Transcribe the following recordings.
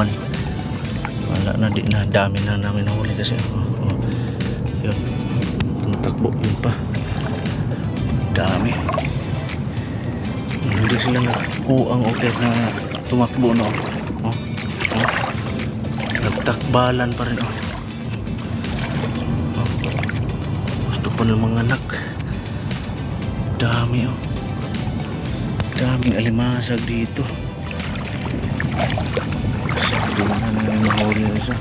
hirapan. Wala na, di na, dami na namin nahuli kasi yun, tumatakbo, yun pa dami. Hindi sila nakuang okay na tumakbo, no? Nagtakbalan pa rin, gusto pa ng mga anak. Dami, daming alimasag dito. Sakto na namin mahuli isa.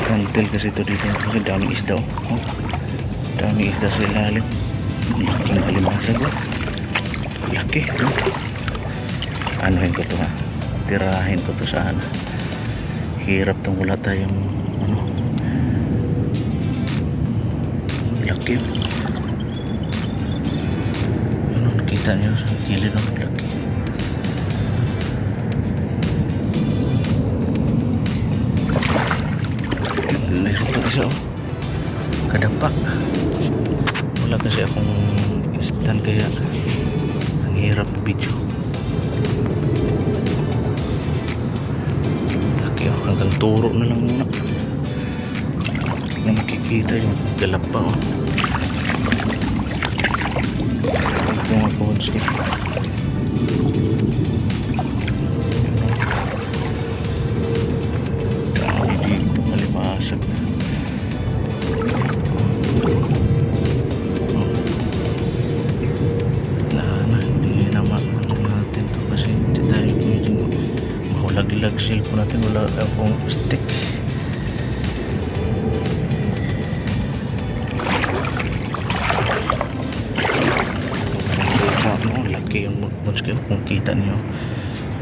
Kantil kasi ito dito kasi daming isda, daming isda sa ilalim. Laking alimasag, laki, anuhin ko to, tirahin ko to sana. Hirap tong wala tayong laki. Nakita nyo sa gilid ng laki. Mayroon pa isa, kadampak. Wala kasi akong stand kaya ang hirap video. Laki, hanggang turo na lang muna na makikita yung galap pa, mga Ponski. Dami dito, malimasag. Hindi naman natin to kasi hindi tayo pwedeng mahulaglag cellphone natin, wala akong stick. Laki yung Ponski, kung kita niyo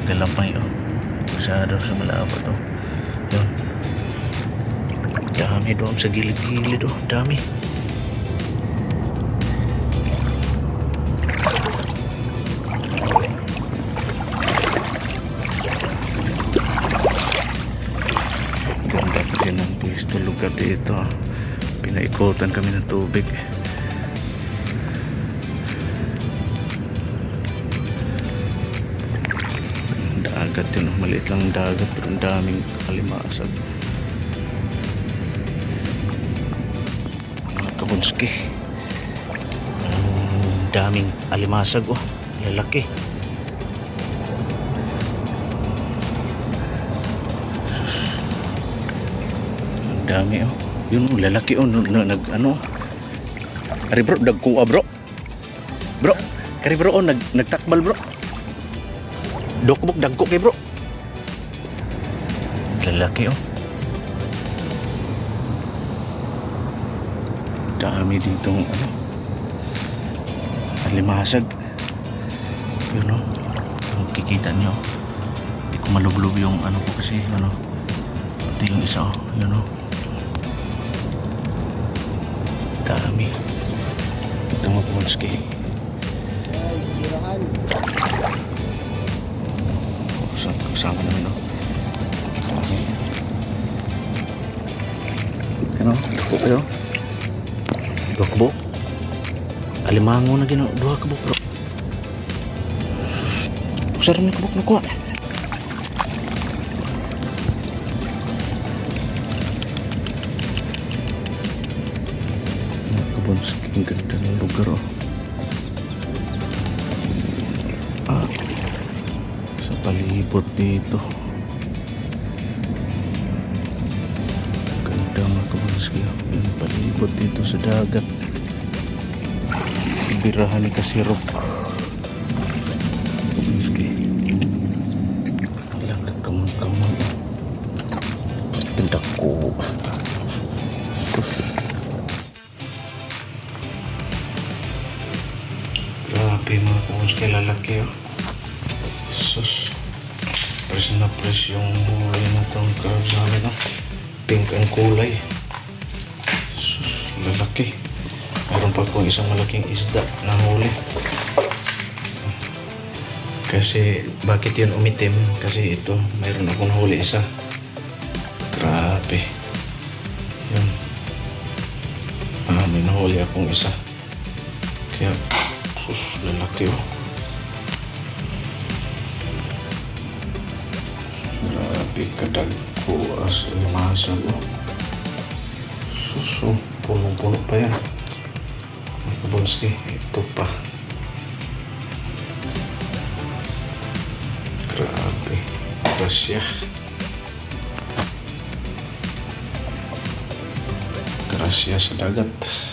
galamay, masyado sa malapad, yun, dami doon sa gilid-gilid, dami. Ganda pa din ang pwesto lugar dito, pinaikutan kami ng tubig. Dagat yun, maliit lang dagat pero ang daming alimasag. Mga Kabunski, ang daming alimasag, lalaki. Ang dami, yun, lalaki, ari bro, dagkuha bro, kari bro, nagtakbal bro. Dokbok dagko kay bro. Lalaki, dami ditong alimasag. Yun, kikita nyo, hindi ko malublob yung ko kasi ito yung isa, yun, dami. Ito mga Ponski. Kasama namin, dami. Dako kayo, dua kabuk alimango na gino, dua kabuk bro. Usar may kabuk na kuha. Ponski, ang ganda ng lugar, sa palibot dito. Ganda mga Ponski, yung palibot dito sa dagat. Birahan ni Kasirop. Ponski, lang nagkamang-kamang, tindak ko. Grabe mga Ponski, lalaki, sus, press na press yung huli na itong crab sa amin, pink ang kulay. Sus, lalaki. Mayroon pa akong isang malaking isda na huli. Kasi bakit yun umitim? Kasi ito, mayroon akong huli isa. Grabe. Yun, may nahuli akong isa. Kaya sus, lalaki, Pikadagko as limasa mo. Suso, punong-puno pa yan. Mga kabonski, ito pa. Grabe. Grasya. Grasya sa dagat.